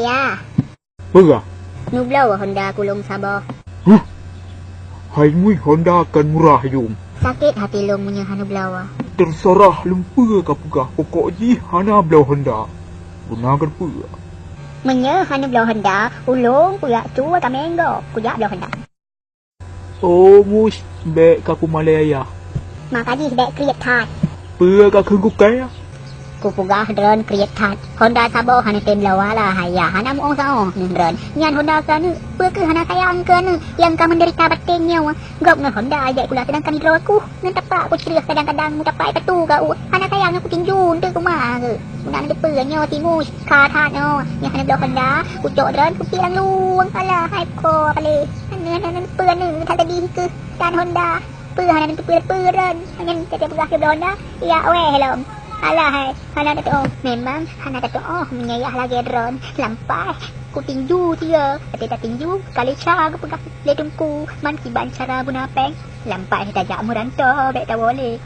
Ya. Berah? Nublau Honda kulung Sabah. Hah? Hai mui Honda kan murah yum. Sakit hati long punya hanu belawa. Terserah lumpur ke pegah. Pokok ji hana belau Honda. Gunakan pula. Menya hanu belau Honda, ulung pula cua kamenggo. Kujak belau Honda. Oh mus, baik kaku Malaya. Makanya sedek kriat tat. Pura kaku kaya. Kupugah dron kriat tat. Honda Sabah hanu tem belawa lah. Haya hana muong saong ni dron. Nyan Honda sana. Pura hana sayang ke ni. Yang kau menderita batinnya. Gop dengan Honda ajak kula sedangkan hidro aku. Ngan tapak aku ceria kadang-kadang mu tapak petu kau. Hana sayang aku tinjun tu kumah ke. Nak ada pernya timus. Katat no. Yang hana belau Honda. Kucok dron ku piang luang. Alah hai ko pale. Hana pura ni tak tadi ke. Dan Honda. Pura hana pura-pura. Hanya kita pegah ke belau Honda. Ya weh long. Alah hai, hana kata oh, memang hana kata oh, menyayah lagi drone, lampai, ku tinju dia, tak tinju, kali cara aku pegang letungku, man kiban cara guna peng, lampai tajak muranto, bet tak boleh.